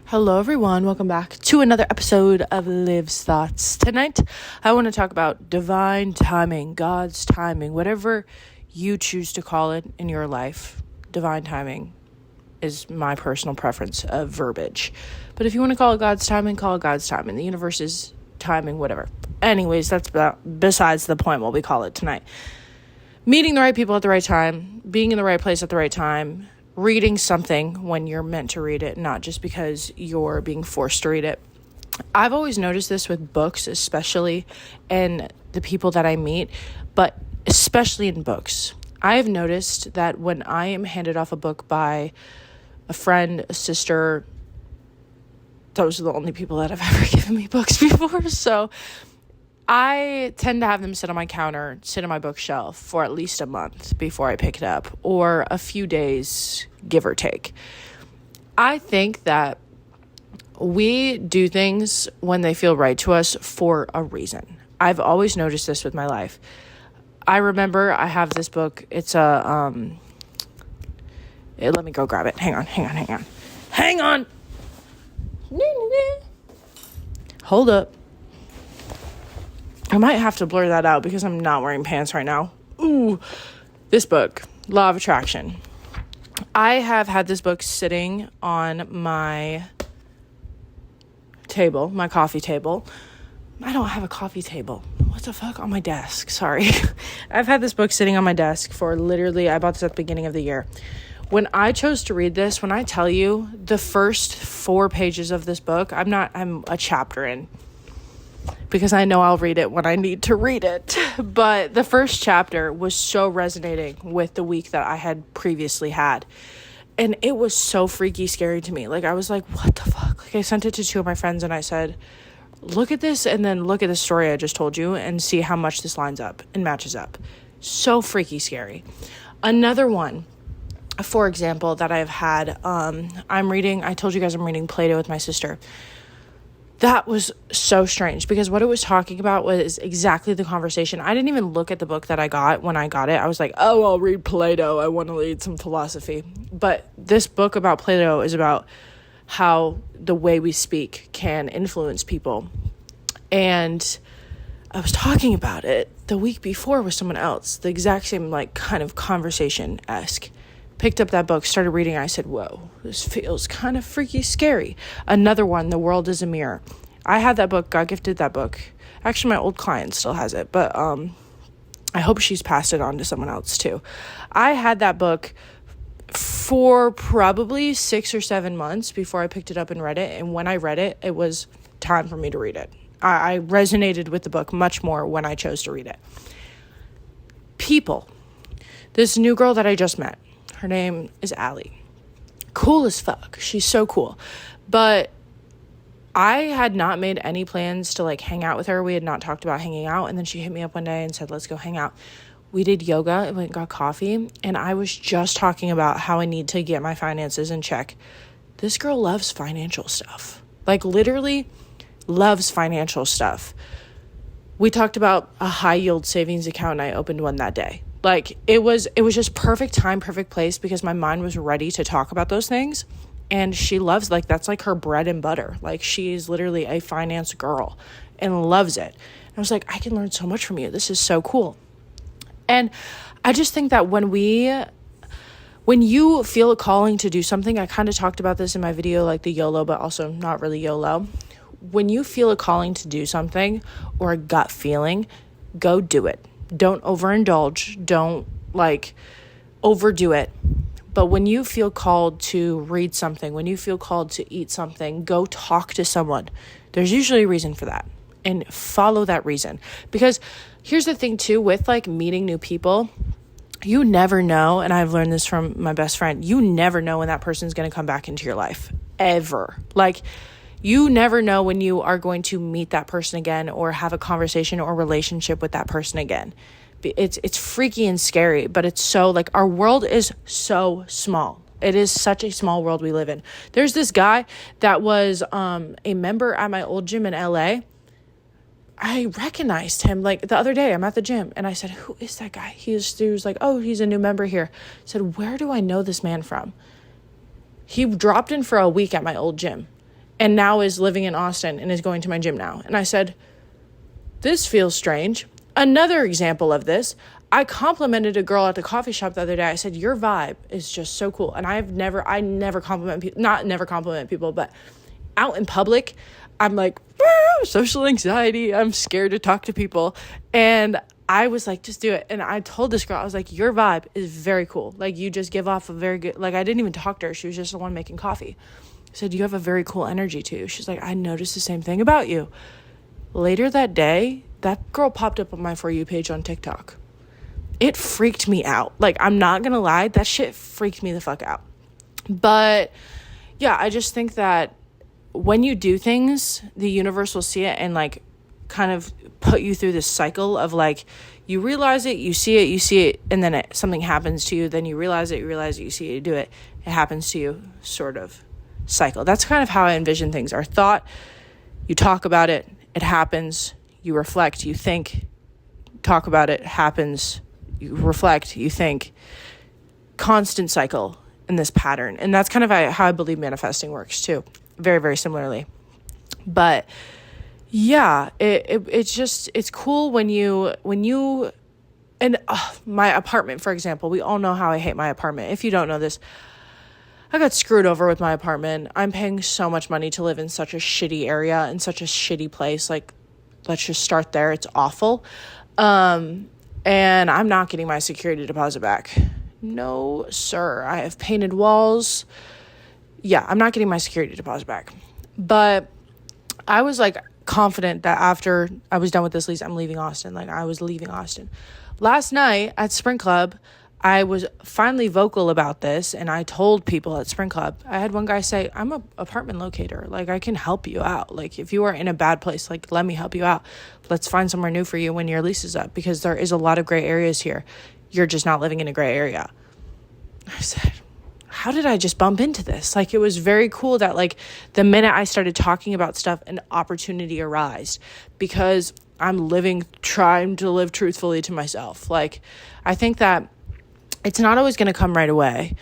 Hello everyone, welcome back to another episode of Liv's Thoughts. Tonight, I want to talk about divine timing, God's timing, whatever you choose to call it in your life. Divine timing is my personal preference of verbiage. But if you want to call it God's timing, call it God's timing. The universe's timing, whatever. Anyways, that's besides the point what we call it tonight. Meeting the right people at the right time, being in the right place at the right time, reading something when you're meant to read it, not just because you're being forced to read it. I've always noticed this with books, especially, and the people that I meet, but especially in books. I've noticed that when I am handed off a book by a friend, a sister, those are the only people that have ever given me books before, so I tend to have them sit on my counter, sit on my bookshelf for at least a month before I pick it up, or a few days, give or take. I think that we do things when they feel right to us for a reason. I've always noticed this with my life. I remember I have this book. It's let me go grab it. Hang on. Hold up. I might have to blur that out because I'm not wearing pants right now. Ooh, this book, Law of Attraction. I have had this book sitting on my table, my coffee table. I don't have a coffee table. What the fuck? On my desk. Sorry. I've had this book sitting on my desk for literally, I bought this at the beginning of the year. When I chose to read this, when I tell you the first 4 pages of this book, I'm a chapter in, because I know I'll read it when I need to read it. But the first chapter was so resonating with the week that I had previously had. And it was so freaky scary to me. Like, I was like, what the fuck? Like, I sent it to 2 of my friends and I said, look at this and then look at the story I just told you and see how much this lines up and matches up. So freaky scary. Another one, for example, that I've had, I told you guys I'm reading Plato with my sister. That was so strange because what it was talking about was exactly the conversation. I didn't even look at the book that I got when I got it. I was like, oh, I'll read Plato. I want to read some philosophy. But this book about Plato is about how the way we speak can influence people. And I was talking about it the week before with someone else, the exact same kind of conversation-esque. Picked up that book, started reading. I said, whoa, this feels kind of freaky scary. Another one, The World is a Mirror. I had that book, got gifted that book. Actually, my old client still has it, but I hope she's passed it on to someone else too. I had that book for probably 6 or 7 months before I picked it up and read it. And when I read it, it was time for me to read it. I resonated with the book much more when I chose to read it. People. This new girl that I just met. Her name is Allie. Cool as fuck. She's so cool. But I had not made any plans to hang out with her. We had not talked about hanging out. And then she hit me up one day and said, let's go hang out. We did yoga and went and got coffee. And I was just talking about how I need to get my finances in check. This girl loves financial stuff. Literally loves financial stuff. We talked about a high yield savings account and I opened one that day. It was just perfect time, perfect place because my mind was ready to talk about those things. And she loves, that's her bread and butter. She's literally a finance girl and loves it. And I was like, I can learn so much from you. This is so cool. And I just think that when you feel a calling to do something, I kind of talked about this in my video, the YOLO, but also not really YOLO. When you feel a calling to do something or a gut feeling, go do it. Don't overindulge. Don't overdo it. But when you feel called to read something, when you feel called to eat something, go talk to someone. There's usually a reason for that. And follow that reason. Because here's the thing too, with meeting new people, you never know, and I've learned this from my best friend, you never know when that person's going to come back into your life. Ever. You never know when you are going to meet that person again or have a conversation or relationship with that person again. It's freaky and scary, but it's so our world is so small. It is such a small world we live in. There's this guy that was a member at my old gym in LA. I recognized him the other day. I'm at the gym and I said, who is that guy? He was like, oh, he's a new member here. I said, where do I know this man from? He dropped in for a week at my old gym. and now is living in Austin and is going to my gym now. And I said, this feels strange. Another example of this, I complimented a girl at the coffee shop the other day. I said, your vibe is just so cool. And I never compliment people, not never compliment people, but out in public, I'm like, social anxiety. I'm scared to talk to people. And I was like, just do it. And I told this girl, I was like, your vibe is very cool. Like, you just give off a very good, like, I didn't even talk to her. She was just the one making coffee. I said, you have a very cool energy too. She's like, I noticed the same thing about you. Later that day, that girl popped up on my For You page on TikTok. It freaked me out. Like, I'm not going to lie, that shit freaked me the fuck out. But yeah, I just think that when you do things, the universe will see it and like kind of put you through this cycle of like, you realize it, you see it, and then something happens to you. Then you realize it, you see it, you do it. It happens to you, sort of cycle. That's kind of how I envision things. Our thought, you talk about it, it happens, you reflect, you think, talk about it, happens, you reflect, you think. Constant cycle in this pattern. And that's kind of how I believe manifesting works too. Very, very similarly. But yeah, it's cool when you, and my apartment, for example, we all know how I hate my apartment. If you don't know this, I got screwed over with my apartment. I'm paying so much money to live in such a shitty area, in such a shitty place. Like, let's just start there. It's awful. And I'm not getting my security deposit back. No, sir. I have painted walls. Yeah, I'm not getting my security deposit back. But I was like confident that after I was done with this lease, I'm leaving Austin. Like, I was leaving Austin. Last night at Spring Club, I was finally vocal about this, and I told people at Spring Club, I had one guy say, I'm an apartment locator. Like, I can help you out. Like, if you are in a bad place, like, let me help you out. Let's find somewhere new for you when your lease is up, because there is a lot of gray areas here. You're just not living in a gray area. I said, how did I just bump into this? Like, it was very cool that, like, the minute I started talking about stuff, an opportunity arose, because I'm trying to live truthfully to myself. Like, I think that it's not always going to come right away,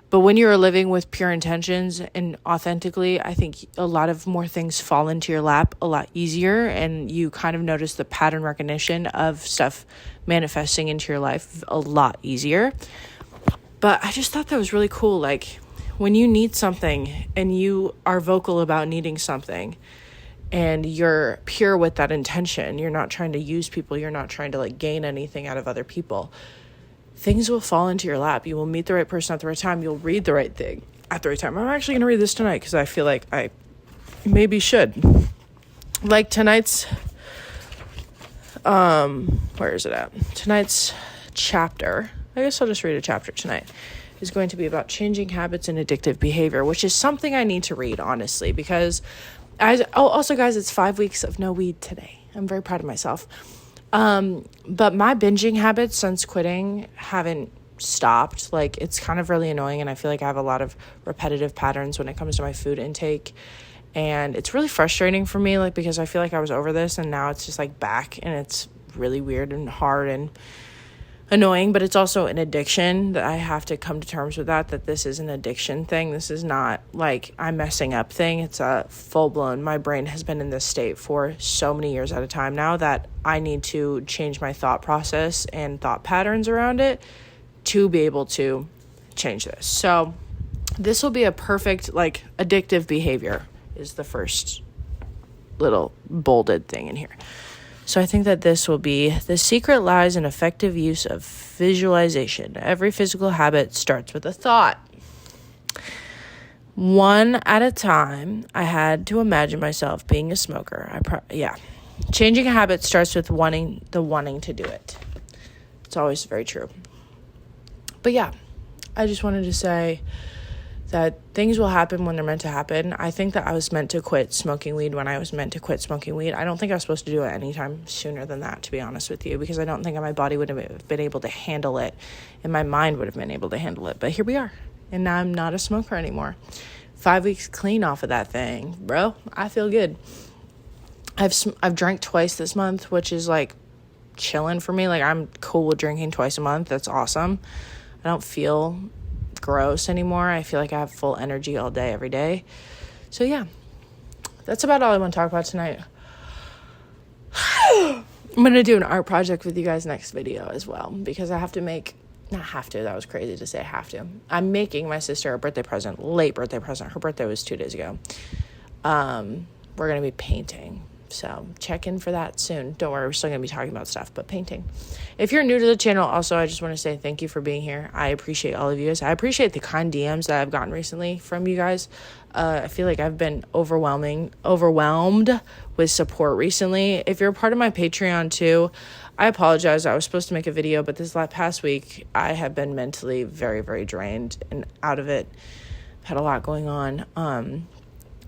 but when you're living with pure intentions and authentically, I think a lot of more things fall into your lap a lot easier, and you kind of notice the pattern recognition of stuff manifesting into your life a lot easier. But I just thought that was really cool. Like, when you need something and you are vocal about needing something and you're pure with that intention, you're not trying to use people, you're not trying to like gain anything out of other people, things will fall into your lap. You will meet the right person at the right time. You'll read the right thing at the right time. I'm actually going to read this tonight because I feel like I maybe should. Like tonight's, where is it at? Tonight's chapter, I guess I'll just read a chapter tonight, is going to be about changing habits and addictive behavior, which is something I need to read, honestly, because also, guys, it's 5 weeks of no weed today. I'm very proud of myself. But my binging habits since quitting haven't stopped. Like, it's kind of really annoying, and I feel like I have a lot of repetitive patterns when it comes to my food intake, and it's really frustrating for me, like, because I feel like I was over this and now it's just like back, and it's really weird and hard and annoying. But it's also an addiction that I have to come to terms with, that this is an addiction thing. This is not like I'm messing up thing. It's a full-blown, my brain has been in this state for so many years at a time now that I need to change my thought process and thought patterns around it to be able to change this. So this will be a perfect, like, addictive behavior is the first little bolded thing in here. So I think that this will be: the secret lies in effective use of visualization. Every physical habit starts with a thought. One at a time, I had to imagine myself being a smoker. Changing a habit starts with wanting to do it. It's always very true. But yeah, I just wanted to say that things will happen when they're meant to happen. I think that I was meant to quit smoking weed when I was meant to quit smoking weed. I don't think I was supposed to do it anytime sooner than that, to be honest with you, because I don't think my body would have been able to handle it and my mind would have been able to handle it. But here we are, and now I'm not a smoker anymore. 5 weeks clean off of that thing, bro. I feel good. I've drank twice this month, which is like chilling for me. Like, I'm cool with drinking twice a month. That's awesome. I don't feel gross anymore. I feel like I have full energy all day, every day. So yeah, that's about all I want to talk about tonight. I'm going to do an art project with you guys next video as well, because I have to make, not have to, that was crazy to say have to. I'm making my sister a birthday present, late birthday present. Her birthday was 2 days ago. We're going to be painting. So check in for that soon. Don't worry, we're still going to be talking about stuff, but painting. If you're new to the channel, also, I just want to say thank you for being here. I appreciate all of you guys. I appreciate the kind DMs that I've gotten recently from you guys. I feel like I've been overwhelmed with support recently. If you're a part of my Patreon too, I apologize. I was supposed to make a video, but this past week, I have been mentally very, very drained and out of it. Had a lot going on.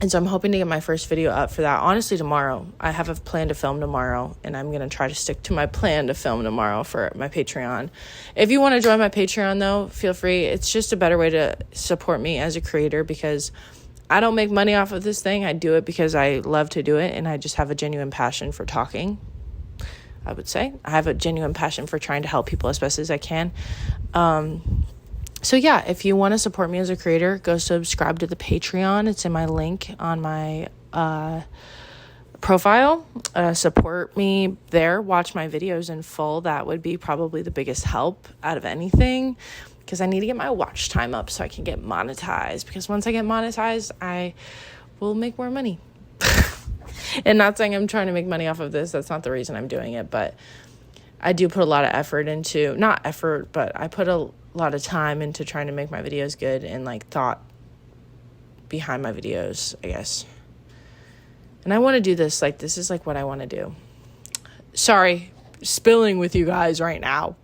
And so I'm hoping to get my first video up for that. Honestly, tomorrow. I have a plan to film tomorrow, and I'm going to try to stick to my plan to film tomorrow for my Patreon. If you want to join my Patreon, though, feel free. It's just a better way to support me as a creator, because I don't make money off of this thing. I do it because I love to do it, and I just have a genuine passion for talking, I would say. I have a genuine passion for trying to help people as best as I can. So yeah, if you want to support me as a creator, go subscribe to the Patreon. It's in my link on my profile. Support me there. Watch my videos in full. That would be probably the biggest help out of anything, because I need to get my watch time up so I can get monetized. Because once I get monetized, I will make more money. And not saying I'm trying to make money off of this. That's not the reason I'm doing it. But I do put a lot of effort into, not effort, but I put a lot of time into trying to make my videos good, and like thought behind my videos, I guess. And I want to do this, like, this is like what I want to do. Sorry, spilling with you guys right now.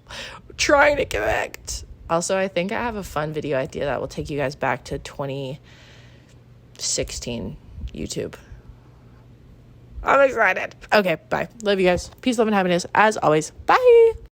Trying to connect. Also, I think I have a fun video idea that will take you guys back to 2016 YouTube. I'm excited. Okay, bye. Love you guys. Peace, love, and happiness as always. Bye.